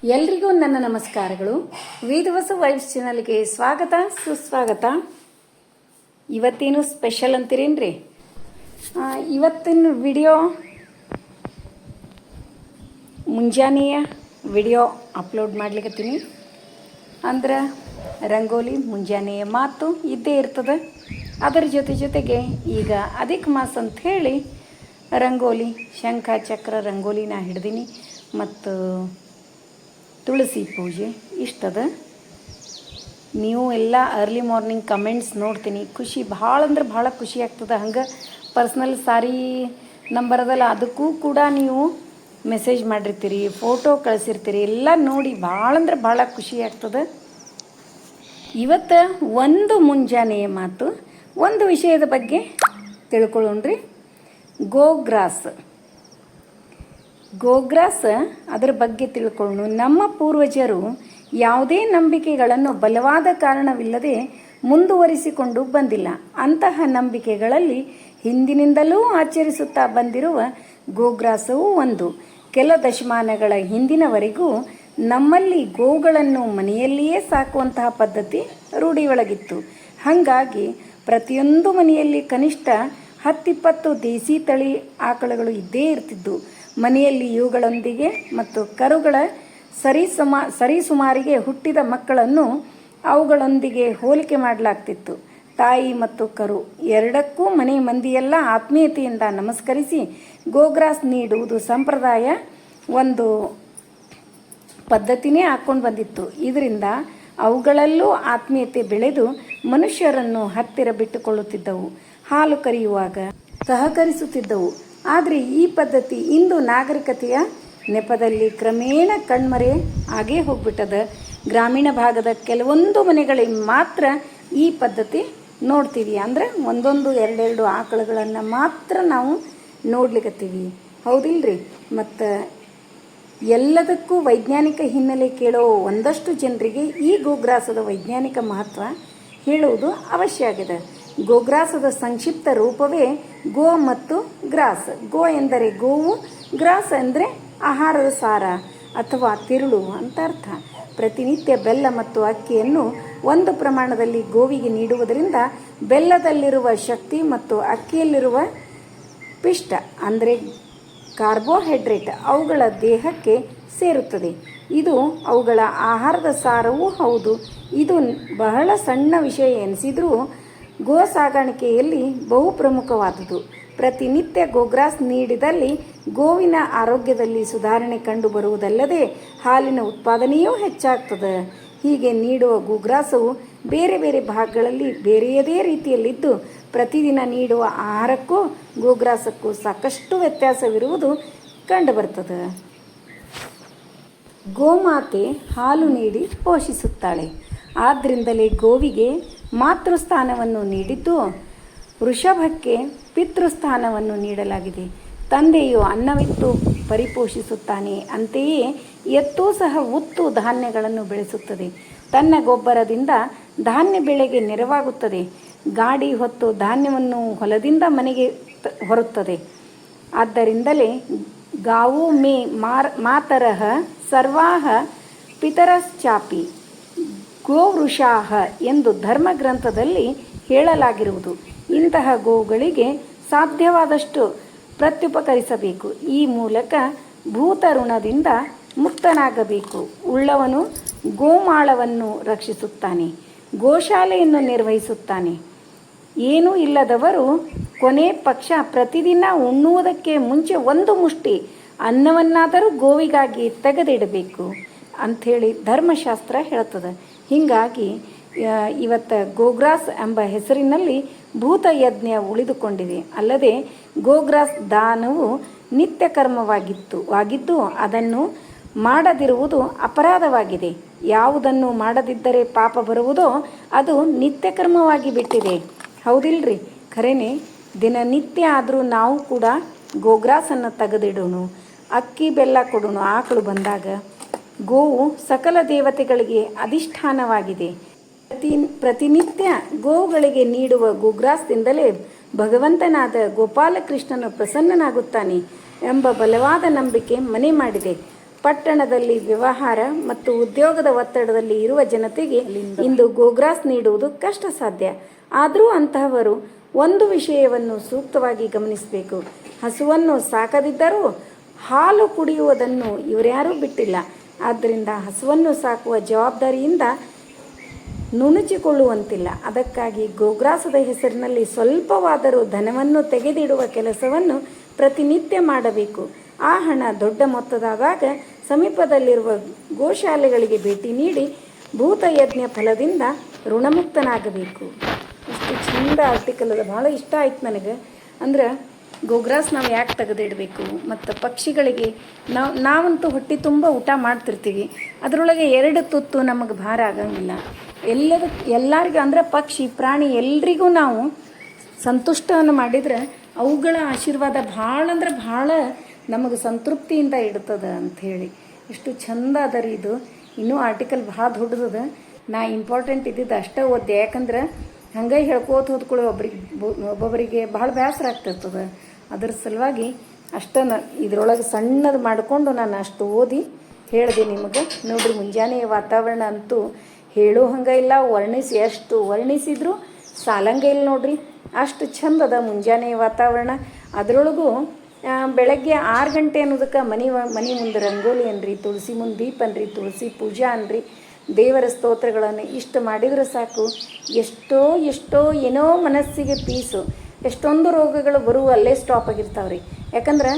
ಎಲ್ರಿಗೂ ನನ್ನ ನಮಸ್ಕಾರಗಳು. ವೇದವಸು ವೈಬ್ಸ್ ಚಾನಲ್ಗೆ ಸ್ವಾಗತ ಸುಸ್ವಾಗತ. ಇವತ್ತೇನು ಸ್ಪೆಷಲ್ ಅಂತೀರೇನ್ರಿ? ಇವತ್ತಿನ ವಿಡಿಯೋ ಮುಂಜಾನೆಯ ವಿಡಿಯೋ ಅಪ್ಲೋಡ್ ಮಾಡ್ಲಿಕ್ಕತ್ತೀನಿ. ಅಂದ್ರೆ ರಂಗೋಲಿ ಮುಂಜಾನೆಯ ಮಾತು ಇದ್ದೇ ಇರ್ತದೆ. ಅದರ ಜೊತೆಗೆ ಈಗ ಅಧಿಕ ಮಾಸ ಅಂತ ಹೇಳಿ ರಂಗೋಲಿ ಶಂಖ ಚಕ್ರ ರಂಗೋಲಿನ ಹಿಡ್ದೀನಿ ಮತ್ತು ತುಳಸಿ ಪೂಜೆ ಇಷ್ಟದ. ನೀವು ಎಲ್ಲ ಅರ್ಲಿ ಮಾರ್ನಿಂಗ್ ಕಮೆಂಟ್ಸ್ ನೋಡ್ತೀನಿ, ಖುಷಿ ಭಾಳ ಅಂದ್ರೆ ಭಾಳ ಖುಷಿ ಆಗ್ತದೆ. ಹಂಗೆ ಪರ್ಸ್ನಲ್ ಸಾರಿ ನಂಬರ್ ಅದಲ್ಲ, ಅದಕ್ಕೂ ಕೂಡ ನೀವು ಮೆಸೇಜ್ ಮಾಡಿರ್ತೀರಿ, ಫೋಟೋ ಕಳಿಸಿರ್ತೀರಿ, ಎಲ್ಲ ನೋಡಿ ಭಾಳ ಅಂದ್ರೆ ಭಾಳ ಖುಷಿ ಆಗ್ತದೆ. ಇವತ್ತು ಒಂದು ಮುಂಜಾನೆಯ ಮಾತು, ಒಂದು ವಿಷಯದ ಬಗ್ಗೆ ತಿಳ್ಕೊಳ್ಳೋಣ್ರಿ. ಗೋಗ್ರಾಸ್ ಅದರ ಬಗ್ಗೆ ತಿಳ್ಕೊಳ್ಳೋಣ. ನಮ್ಮ ಪೂರ್ವಜರು ಯಾವುದೇ ನಂಬಿಕೆಗಳನ್ನು ಬಲವಾದ ಕಾರಣವಿಲ್ಲದೆ ಮುಂದುವರಿಸಿಕೊಂಡು ಬಂದಿಲ್ಲ. ಅಂತಹ ನಂಬಿಕೆಗಳಲ್ಲಿ ಹಿಂದಿನಿಂದಲೂ ಆಚರಿಸುತ್ತಾ ಬಂದಿರುವ ಗೋಗ್ರಾಸವು ಒಂದು. ಕೆಲ ದಶಮಾನಗಳ ಹಿಂದಿನವರೆಗೂ ನಮ್ಮಲ್ಲಿ ಗೋಗಳನ್ನು ಮನೆಯಲ್ಲಿಯೇ ಸಾಕುವಂತಹ ಪದ್ಧತಿ ರೂಢಿಯೊಳಗಿತ್ತು. ಹಾಗಾಗಿ ಪ್ರತಿಯೊಂದು ಮನೆಯಲ್ಲಿ ಕನಿಷ್ಠ 10-20 ದೇಸಿ ತಳಿ ಆಕಳುಗಳು ಇದ್ದೇ ಇರ್ತಿದ್ದು. ಮನೆಯಲ್ಲಿ ಇವುಗಳೊಂದಿಗೆ ಮತ್ತು ಕರುಗಳ ಸರಿಸುಮಾರಿಗೆ ಹುಟ್ಟಿದ ಮಕ್ಕಳನ್ನು ಅವುಗಳೊಂದಿಗೆ ಹೋಲಿಕೆ ಮಾಡಲಾಗ್ತಿತ್ತು. ತಾಯಿ ಮತ್ತು ಕರು ಎರಡಕ್ಕೂ ಮನೆ ಮಂದಿಯೆಲ್ಲ ಆತ್ಮೀಯತೆಯಿಂದ ನಮಸ್ಕರಿಸಿ ಗೋಗ್ರಾಸ್ ನೀಡುವುದು ಸಂಪ್ರದಾಯ, ಒಂದು ಪದ್ಧತಿನೇ ಹಾಕ್ಕೊಂಡು ಬಂದಿತ್ತು. ಇದರಿಂದ ಅವುಗಳಲ್ಲೂ ಆತ್ಮೀಯತೆ ಬೆಳೆದು ಮನುಷ್ಯರನ್ನು ಹತ್ತಿರ ಬಿಟ್ಟುಕೊಳ್ಳುತ್ತಿದ್ದವು, ಹಾಲು ಕರೆಯುವಾಗ ಸಹಕರಿಸುತ್ತಿದ್ದವು. ಆದರೆ ಈ ಪದ್ಧತಿ ಇಂದು ನಾಗರಿಕತೆಯ ನೆಪದಲ್ಲಿ ಕ್ರಮೇಣ ಕಣ್ಮರೆ ಆಗೇ ಹೋಗ್ಬಿಟ್ಟದ. ಗ್ರಾಮೀಣ ಭಾಗದ ಕೆಲವೊಂದು ಮನೆಗಳಿಗೆ ಮಾತ್ರ ಈ ಪದ್ಧತಿ ನೋಡ್ತೀವಿ. ಅಂದರೆ ಒಂದೊಂದು ಎರಡೆರಡು ಆಕಳುಗಳನ್ನು ಮಾತ್ರ ನಾವು ನೋಡ್ಲಿಕ್ಕತ್ತೀವಿ, ಹೌದಿಲ್ರಿ? ಮತ್ತು ಎಲ್ಲದಕ್ಕೂ ವೈಜ್ಞಾನಿಕ ಹಿನ್ನೆಲೆ ಕೇಳೋ ಒಂದಷ್ಟು ಜನರಿಗೆ ಈ ಗೋಗ್ರಾಸದ ವೈಜ್ಞಾನಿಕ ಮಹತ್ವ ಹೇಳುವುದು ಅವಶ್ಯ ಆಗಿದೆ. ಗೋಗ್ರಾಸದ ಸಂಕ್ಷಿಪ್ತ ರೂಪವೇ ಗೋ ಮತ್ತು ಗ್ರಾಸ್. ಗೋ ಎಂದರೆ ಗೋವು, ಗ್ರಾಸ್ ಅಂದರೆ ಆಹಾರದ ಸಾರ ಅಥವಾ ತಿರುಳು ಅಂತ ಅರ್ಥ. ಪ್ರತಿನಿತ್ಯ ಬೆಲ್ಲ ಮತ್ತು ಅಕ್ಕಿಯನ್ನು ಒಂದು ಪ್ರಮಾಣದಲ್ಲಿ ಗೋವಿಗೆ ನೀಡುವುದರಿಂದ ಬೆಲ್ಲದಲ್ಲಿರುವ ಶಕ್ತಿ ಮತ್ತು ಅಕ್ಕಿಯಲ್ಲಿರುವ ಪಿಷ್ಟ ಅಂದರೆ ಕಾರ್ಬೋಹೈಡ್ರೇಟ್ ಅವುಗಳ ದೇಹಕ್ಕೆ ಸೇರುತ್ತದೆ. ಇದು ಅವುಗಳ ಆಹಾರದ ಸಾರವೂ ಹೌದು. ಇದು ಬಹಳ ಸಣ್ಣ ವಿಷಯ ಎನಿಸಿದರೂ ಗೋ ಸಾಗಾಣಿಕೆಯಲ್ಲಿ ಬಹು ಪ್ರಮುಖವಾದುದು. ಪ್ರತಿನಿತ್ಯ ಗೋಗ್ರಾಸ್ ನೀಡಿದಲ್ಲಿ ಗೋವಿನ ಆರೋಗ್ಯದಲ್ಲಿ ಸುಧಾರಣೆ ಕಂಡುಬರುವುದಲ್ಲದೆ ಹಾಲಿನ ಉತ್ಪಾದನೆಯೂ ಹೆಚ್ಚಾಗ್ತದೆ. ಹೀಗೆ ನೀಡುವ ಗೋಗ್ರಾಸವು ಬೇರೆ ಬೇರೆ ಭಾಗಗಳಲ್ಲಿ ಬೇರೆಯದೇ ರೀತಿಯಲ್ಲಿದ್ದು ಪ್ರತಿದಿನ ನೀಡುವ ಆಹಾರಕ್ಕೂ ಗೋಗ್ರಾಸಕ್ಕೂ ಸಾಕಷ್ಟು ವ್ಯತ್ಯಾಸವಿರುವುದು ಕಂಡುಬರ್ತದೆ. ಗೋಮಾತೆ ಹಾಲು ನೀಡಿ ಪೋಷಿಸುತ್ತಾಳೆ. ಆದ್ದರಿಂದಲೇ ಗೋವಿಗೆ ಮಾತೃಸ್ಥಾನವನ್ನು ನೀಡಿದ್ದು, ವೃಷಭಕ್ಕೆ ಪಿತೃಸ್ಥಾನವನ್ನು ನೀಡಲಾಗಿದೆ. ತಂದೆಯು ಅನ್ನವಿತ್ತು ಪರಿಪೋಷಿಸುತ್ತಾನೆ, ಅಂತೆಯೇ ಎತ್ತೂ ಸಹ ಉತ್ತು ಧಾನ್ಯಗಳನ್ನು ಬೆಳೆಸುತ್ತದೆ. ತನ್ನ ಗೊಬ್ಬರದಿಂದ ಧಾನ್ಯ ಬೆಳೆಗೆ ನೆರವಾಗುತ್ತದೆ. ಗಾಡಿ ಹೊತ್ತು ಧಾನ್ಯವನ್ನು ಹೊಲದಿಂದ ಮನೆಗೆ ಹೊರುತ್ತದೆ. ಆದ್ದರಿಂದಲೇ ಗಾವು ಮೇ ಮಾತರಃ ಸರ್ವಾಹ ಪಿತರಶ್ಚಾಪಿ ಗೋವೃಷಾಹ ಎಂದು ಧರ್ಮಗ್ರಂಥದಲ್ಲಿ ಹೇಳಲಾಗಿರುವುದು. ಇಂತಹ ಗೋವುಗಳಿಗೆ ಸಾಧ್ಯವಾದಷ್ಟು ಪ್ರತ್ಯುಪಕರಿಸಬೇಕು. ಈ ಮೂಲಕ ಭೂತ ಋಣದಿಂದ ಮುಕ್ತನಾಗಬೇಕು. ಉಳ್ಳವನು ಗೋಮಾಳವನ್ನು ರಕ್ಷಿಸುತ್ತಾನೆ, ಗೋಶಾಲೆಯನ್ನು ನಿರ್ವಹಿಸುತ್ತಾನೆ. ಏನೂ ಇಲ್ಲದವರು ಕೊನೆ ಪಕ್ಷ ಪ್ರತಿದಿನ ಉಣ್ಣುವುದಕ್ಕೆ ಮುಂಚೆ ಒಂದು ಮುಷ್ಟಿ ಅನ್ನವನ್ನಾದರೂ ಗೋವಿಗಾಗಿ ತೆಗೆದಿಡಬೇಕು ಅಂಥೇಳಿ ಧರ್ಮಶಾಸ್ತ್ರ ಹೇಳ್ತದೆ. ಹೀಗಾಗಿ ಇವತ್ತು ಗೋಗ್ರಾಸ್ ಎಂಬ ಹೆಸರಿನಲ್ಲಿ ಭೂತಯಜ್ಞ ಉಳಿದುಕೊಂಡಿದೆ. ಅಲ್ಲದೆ ಗೋಗ್ರಾಸ್ ದಾನವು ನಿತ್ಯ ಕರ್ಮವಾಗಿದ್ದು ಅದನ್ನು ಮಾಡದಿರುವುದು ಅಪರಾಧವಾಗಿದೆ. ಯಾವುದನ್ನು ಮಾಡದಿದ್ದರೆ ಪಾಪ ಬರುವುದೋ ಅದು ನಿತ್ಯ ಕರ್ಮವಾಗಿ ಬಿಟ್ಟಿದೆ, ಹೌದಿಲ್ರಿ? ಖರೇನೆ ದಿನನಿತ್ಯ ಆದರೂ ನಾವು ಕೂಡ ಗೋಗ್ರಾಸನ್ನು ತೆಗೆದಿಡೋಣ, ಅಕ್ಕಿ ಬೆಲ್ಲ ಕೊಡೋಣ. ಆಕಳು ಬಂದಾಗ ಗೋವು ಸಕಲ ದೇವತೆಗಳಿಗೆ ಅಧಿಷ್ಠಾನವಾಗಿದೆ. ಪ್ರತಿನಿತ್ಯ ಗೋವುಗಳಿಗೆ ನೀಡುವ ಗೋಗ್ರಾಸದಿಂದಲೇ ಭಗವಂತನಾದ ಗೋಪಾಲಕೃಷ್ಣನು ಪ್ರಸನ್ನನಾಗುತ್ತಾನೆ ಎಂಬ ಬಲವಾದ ನಂಬಿಕೆ ಮನೆ ಮಾಡಿದೆ. ಪಟ್ಟಣದಲ್ಲಿ ವ್ಯವಹಾರ ಮತ್ತು ಉದ್ಯೋಗದ ಒತ್ತಡದಲ್ಲಿ ಇರುವ ಜನತೆಗೆ ಇಂದು ಗೋಗ್ರಾಸ್ ನೀಡುವುದು ಕಷ್ಟ ಸಾಧ್ಯ. ಆದರೂ ಅಂತಹವರು ಒಂದು ವಿಷಯವನ್ನು ಸೂಕ್ತವಾಗಿ ಗಮನಿಸಬೇಕು. ಹಸುವನ್ನು ಸಾಕದಿದ್ದರೂ ಹಾಲು ಕುಡಿಯುವುದನ್ನು ಇವರ್ಯಾರೂ ಬಿಟ್ಟಿಲ್ಲ. ಆದ್ದರಿಂದ ಹಸುವನ್ನು ಸಾಕುವ ಜವಾಬ್ದಾರಿಯಿಂದ ನುಣುಚಿಕೊಳ್ಳುವಂತಿಲ್ಲ. ಅದಕ್ಕಾಗಿ ಗೋಗ್ರಾಸದ ಹೆಸರಿನಲ್ಲಿ ಸ್ವಲ್ಪವಾದರೂ ಧನವನ್ನು ತೆಗೆದಿಡುವ ಕೆಲಸವನ್ನು ಪ್ರತಿನಿತ್ಯ ಮಾಡಬೇಕು. ಆ ಹಣ ದೊಡ್ಡ ಮೊತ್ತದಾದಾಗ ಸಮೀಪದಲ್ಲಿರುವ ಗೋಶಾಲೆಗಳಿಗೆ ಭೇಟಿ ನೀಡಿ ಭೂತಯಜ್ಞ ಫಲದಿಂದ ಋಣಮುಕ್ತನಾಗಬೇಕು. ಇಷ್ಟು ಚಂದ ಆರ್ಟಿಕಲ್ ಅದ, ಭಾಳ ಇಷ್ಟ ಆಯ್ತು ನನಗೆ. ಅಂದ್ರೆ ಗೋಗ್ರಾಸ್ ನಾವು ಯಾಕೆ ತೆಗೆದಿಡಬೇಕು, ಮತ್ತು ಪಕ್ಷಿಗಳಿಗೆ ನಾವಂತೂ ಹೊಟ್ಟೆ ತುಂಬ ಊಟ ಮಾಡ್ತಿರ್ತೀವಿ, ಅದರೊಳಗೆ 2 ತುತ್ತು ನಮಗೆ ಭಾರ ಆಗಂಗಿಲ್ಲ. ಎಲ್ಲರಿಗೂ ಅಂದ್ರೆ ಪಕ್ಷಿ ಪ್ರಾಣಿ ಎಲ್ರಿಗೂ ನಾವು ಸಂತುಷ್ಟವನ್ನು ಮಾಡಿದರೆ ಅವುಗಳ ಆಶೀರ್ವಾದ ಭಾಳ ಅಂದ್ರೆ ಭಾಳ ನಮಗೆ ಸಂತೃಪ್ತಿಯಿಂದ ಇಡ್ತದೆ ಅಂಥೇಳಿ. ಎಷ್ಟು ಚಂದ ಅದ ರೀ ಇದು. ಇನ್ನೂ ಆರ್ಟಿಕಲ್ ಭಾಳ ದೊಡ್ಡದದ. ನಾ ಇಂಪಾರ್ಟೆಂಟ್ ಇದ್ದಿದ್ದು ಅಷ್ಟೇ ಓದ್ದೆ, ಯಾಕಂದ್ರೆ ಹಂಗೆ ಹೇಳ್ಕೋತ ಹೋದ್ಕೊಳ್ಳಿ ಒಬ್ಬೊಬ್ಬರಿಗೆ ಭಾಳ ಬೇಸರ ಆಗ್ತಿರ್ತದೆ. ಅದ್ರ ಸಲುವಾಗಿ ಅಷ್ಟನ್ನು ಇದರೊಳಗೆ ಸಣ್ಣದು ಮಾಡಿಕೊಂಡು ನಾನು ಅಷ್ಟು ಓದಿ ಹೇಳಿದೆ ನಿಮಗೆ. ನೋಡಿರಿ, ಮುಂಜಾನೆ ವಾತಾವರಣ ಅಂತೂ ಹೇಳೋ ಹಂಗೆ ಇಲ್ಲ, ಎಷ್ಟು ವರ್ಣಿಸಿದ್ರು ಸಾಲಂಗೆ ಇಲ್ಲ ನೋಡ್ರಿ. ಅಷ್ಟು ಚಂದದ ಮುಂಜಾನೆ ವಾತಾವರಣ. ಅದರೊಳಗೂ ಬೆಳಗ್ಗೆ 6 ಗಂಟೆ ಅನ್ನೋದಕ್ಕೆ ಮನೆ ಮುಂದೆ ರಂಗೋಲಿ ಅನ್ರಿ, ತುಳಸಿ ಮುಂದೆ ದೀಪ ಅನ್ರಿ, ತುಳಸಿ ಪೂಜಾ ಅನ್ರಿ, ದೇವರ ಸ್ತೋತ್ರಗಳನ್ನು ಇಷ್ಟು ಮಾಡಿದರೆ ಸಾಕು. ಎಷ್ಟೋ ಏನೋ ಮನಸ್ಸಿಗೆ ಪೀಸು. ಎಷ್ಟೊಂದು ರೋಗಗಳು ಬರುವ ಅಲ್ಲೇ ಸ್ಟಾಪ್ ಆಗಿರ್ತಾವ್ರಿ. ಯಾಕಂದ್ರೆ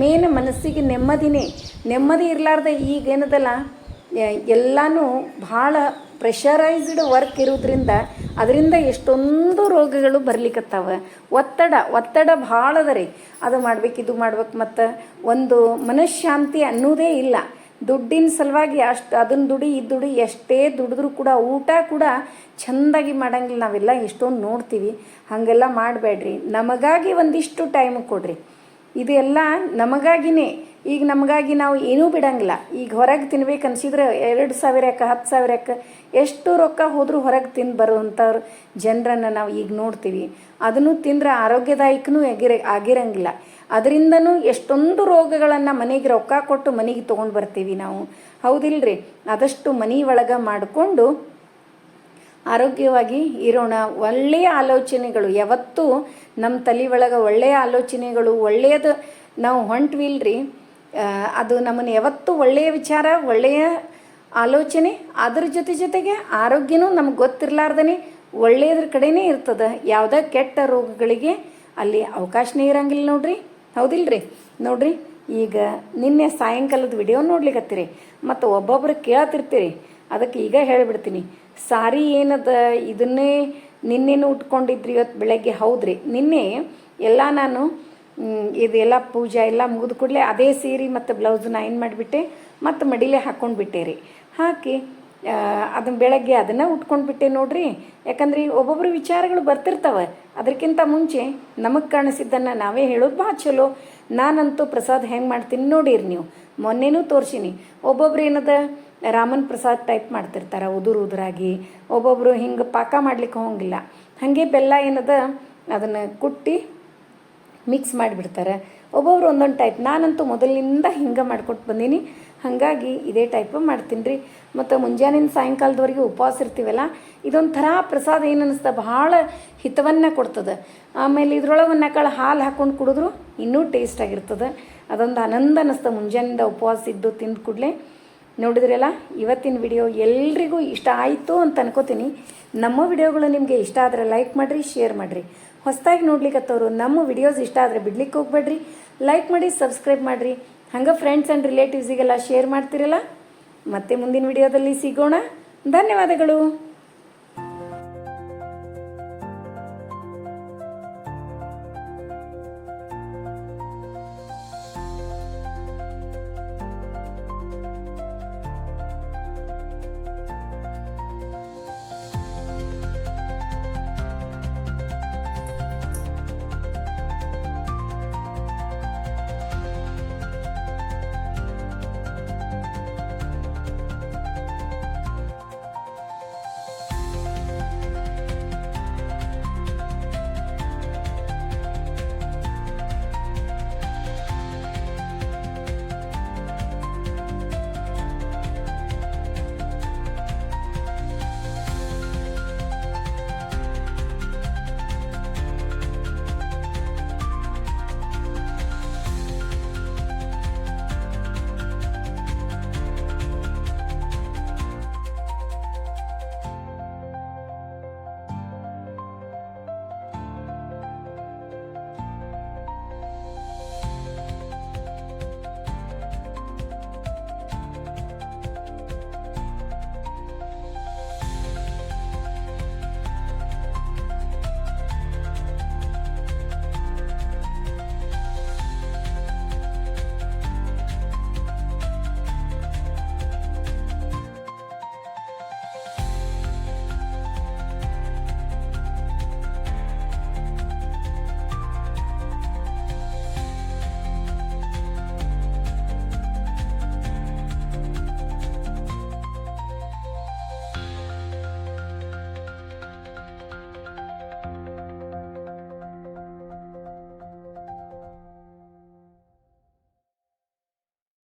ಮೇನ್ ಮನಸ್ಸಿಗೆ ನೆಮ್ಮದಿ ಇರಲಾರ್ದೆ ಈಗೇನದಲ್ಲ ಎಲ್ಲನೂ ಭಾಳ ಪ್ರೆಷರೈಸ್ಡ್ ವರ್ಕ್ ಇರೋದ್ರಿಂದ ಅದರಿಂದ ಎಷ್ಟೊಂದು ರೋಗಗಳು ಬರ್ಲಿಕ್ಕತ್ತಾವ. ಒತ್ತಡ ಭಾಳ ಅದ ರೀ. ಅದು ಮಾಡ್ಬೇಕು, ಇದು ಮಾಡ್ಬೇಕು, ಮತ್ತು ಒಂದು ಮನಃಶಾಂತಿ ಅನ್ನೋದೇ ಇಲ್ಲ. ದುಡ್ಡಿನ ಸಲುವಾಗಿ ಅದನ್ನು ದುಡಿ ಇದು ದುಡಿ, ಎಷ್ಟೇ ದುಡಿದ್ರೂ ಕೂಡ ಊಟ ಕೂಡ ಚೆಂದಾಗಿ ಮಾಡಂಗಿಲ್ಲ. ನಾವೆಲ್ಲ ಎಷ್ಟೊಂದು ನೋಡ್ತೀವಿ. ಹಾಗೆಲ್ಲ ಮಾಡಬೇಡ್ರಿ. ನಮಗಾಗಿ ಒಂದಿಷ್ಟು ಟೈಮ್ ಕೊಡ್ರಿ. ಇದು ಎಲ್ಲ ನಮಗಾಗಿನೇ. ಈಗ ನಮಗಾಗಿ ನಾವು ಏನೂ ಬಿಡಂಗಿಲ್ಲ. ಈಗ ಹೊರಗೆ ತಿನ್ಬೇಕು ಅನ್ಸಿದ್ರೆ 2,000ಕ್ಕೆ 10,000ಕ್ಕೆ ಎಷ್ಟು ರೊಕ್ಕ ಹೋದರೂ ಹೊರಗೆ ತಿಂದು ಬರುವಂಥವ್ರು ಜನರನ್ನು ನಾವು ಈಗ ನೋಡ್ತೀವಿ. ಅದನ್ನು ತಿಂದರೆ ಆರೋಗ್ಯದಾಯಕನೂ ಆಗಿರಂಗಿಲ್ಲ. ಅದರಿಂದನೂ ಎಷ್ಟೊಂದು ರೋಗಗಳನ್ನು ಮನೆಗೆ ರೊಕ್ಕ ಕೊಟ್ಟು ಮನೆಗೆ ತೊಗೊಂಡು ಬರ್ತೀವಿ ನಾವು, ಹೌದಿಲ್ರಿ? ಆದಷ್ಟು ಮನೆ ಒಳಗೆ ಮಾಡಿಕೊಂಡು ಆರೋಗ್ಯವಾಗಿ ಇರೋಣ. ಒಳ್ಳೆಯ ಆಲೋಚನೆಗಳು ಯಾವತ್ತೂ ನಮ್ಮ ತಲೆ ಒಳಗೆ ಒಳ್ಳೆಯ ಆಲೋಚನೆಗಳು, ಒಳ್ಳೆಯದು ನಾವು ಹೊಂಟ್ವಿಲ್ರಿ, ಅದು ನಮ್ಮನ್ನು ಯಾವತ್ತೂ ಒಳ್ಳೆಯ ವಿಚಾರ, ಒಳ್ಳೆಯ ಆಲೋಚನೆ, ಅದ್ರ ಜೊತೆಗೆ ಆರೋಗ್ಯನೂ ನಮ್ಗೆ ಗೊತ್ತಿರಲಾರ್ದೇ ಒಳ್ಳೆಯದ್ರ ಕಡೆನೇ ಇರ್ತದೆ. ಯಾವುದೇ ಕೆಟ್ಟ ರೋಗಗಳಿಗೆ ಅಲ್ಲಿ ಅವಕಾಶನೇ ಇರಂಗಿಲ್ಲ ನೋಡ್ರಿ, ಹೌದಿಲ್ರಿ? ನೋಡ್ರಿ, ಈಗ ನಿನ್ನೆ ಸಾಯಂಕಾಲದ ವಿಡಿಯೋ ನೋಡ್ಲಿಕ್ಕತ್ತೀರಿ, ಮತ್ತು ಒಬ್ಬೊಬ್ರು ಕೇಳ್ತಿರ್ತೀರಿ. ಅದಕ್ಕೆ ಈಗ ಹೇಳಿಬಿಡ್ತೀನಿ. ಸಾರಿ ಏನದ, ಇದನ್ನೇ ನಿನ್ನೆನೂ ಉಟ್ಕೊಂಡಿದ್ರಿ ಇವತ್ತು ಬೆಳಗ್ಗೆ. ಹೌದ್ರಿ, ನಿನ್ನೆ ಎಲ್ಲ ನಾನು ಇದೆಲ್ಲ ಪೂಜೆ ಎಲ್ಲ ಮುಗಿದು ಕೂಡಲೇ ಅದೇ ಸೀರೆ ಮತ್ತು ಬ್ಲೌಸನ್ನ ಏನು ಮಾಡಿಬಿಟ್ಟೆ, ಮತ್ತು ಮಡಿಲೇ ಹಾಕ್ಕೊಂಡ್ಬಿಟ್ಟೆ ರೀ. ಹಾಕಿ ಅದನ್ನು ಬೆಳಗ್ಗೆ ಅದನ್ನು ಉಟ್ಕೊಂಡ್ಬಿಟ್ಟೆ ನೋಡ್ರಿ. ಯಾಕಂದ್ರೆ ಒಬ್ಬೊಬ್ರು ವಿಚಾರಗಳು ಬರ್ತಿರ್ತಾವೆ. ಅದಕ್ಕಿಂತ ಮುಂಚೆ ನಮಗೆ ಕಾಣಿಸಿದ್ದನ್ನು ನಾವೇ ಹೇಳೋದು ಭಾಳ ಚಲೋ. ನಾನಂತೂ ಪ್ರಸಾದ ಹೆಂಗೆ ಮಾಡ್ತೀನಿ ನೋಡಿರಿ ನೀವು, ಮೊನ್ನೆನೂ ತೋರಿಸೀನಿ. ಒಬ್ಬೊಬ್ರು ಏನದ ರಾಮನ್ ಪ್ರಸಾದ್ ಟೈಪ್ ಮಾಡ್ತಿರ್ತಾರೆ, ಉದುರಾಗಿ. ಒಬ್ಬೊಬ್ಬರು ಹಿಂಗೆ ಪಾಕ ಮಾಡ್ಲಿಕ್ಕೆ ಹೋಗಿಲ್ಲ, ಹಾಗೆ ಬೆಲ್ಲ ಏನದ ಅದನ್ನು ಕುಟ್ಟಿ ಮಿಕ್ಸ್ ಮಾಡಿಬಿಡ್ತಾರೆ. ಒಬ್ಬೊಬ್ರು ಒಂದೊಂದು ಟೈಪ್. ನಾನಂತೂ ಮೊದಲಿನಿಂದ ಹಿಂಗೆ ಮಾಡ್ಕೊಟ್ಟು ಬಂದೀನಿ. ಹಾಗಾಗಿ ಇದೇ ಟೈಪ್ ಮಾಡ್ತೀನಿ ರೀ. ಮತ್ತು ಮುಂಜಾನಿಂದ ಸಾಯಂಕಾಲದವರೆಗೆ ಉಪವಾಸ ಇರ್ತೀವಲ್ಲ, ಇದೊಂಥರ ಪ್ರಸಾದ ಏನು ಅನ್ನಿಸ್ತಾ, ಭಾಳ ಹಿತವನ್ನು ಕೊಡ್ತದೆ. ಆಮೇಲೆ ಇದ್ರೊಳಗೆ ಒಂದು ನಕಳು ಹಾಲು ಹಾಕ್ಕೊಂಡು ಕುಡಿದ್ರು ಇನ್ನೂ ಟೇಸ್ಟ್ ಆಗಿರ್ತದೆ. ಅದೊಂದು ಆನಂದ ಅನ್ನಿಸ್ತಾ ಮುಂಜಾನಿಂದ ಉಪವಾಸ ಇದ್ದು ತಿಂದು ಕೂಡಲೇ. ನೋಡಿದ್ರಲ್ಲ, ಇವತ್ತಿನ ವಿಡಿಯೋ ಎಲ್ರಿಗೂ ಇಷ್ಟ ಆಯಿತು ಅಂತ ಅನ್ಕೋತೀನಿ. ನಮ್ಮ ವಿಡಿಯೋಗಳು ನಿಮಗೆ ಇಷ್ಟ ಆದರೆ ಲೈಕ್ ಮಾಡಿರಿ, ಶೇರ್ ಮಾಡಿರಿ. ಹೊಸದಾಗಿ ನೋಡ್ಲಿಕ್ಕತ್ತವರು ನಮ್ಮ ವಿಡಿಯೋಸ್ ಇಷ್ಟ ಆದರೆ ಬಿಡ್ಲಿಕ್ಕೆ ಹೋಗ್ಬೇಡ್ರಿ. ಲೈಕ್ ಮಾಡಿ, ಸಬ್ಸ್ಕ್ರೈಬ್ ಮಾಡಿರಿ. ಹಂಗೆ ಫ್ರೆಂಡ್ಸ್ ಆ್ಯಂಡ್ ರಿಲೇಟಿವ್ಸಿಗೆಲ್ಲ ಶೇರ್ ಮಾಡ್ತಿರಲ್ಲ. ಮತ್ತೆ ಮುಂದಿನ ವಿಡಿಯೋದಲ್ಲಿ ಸಿಗೋಣ. ಧನ್ಯವಾದಗಳು.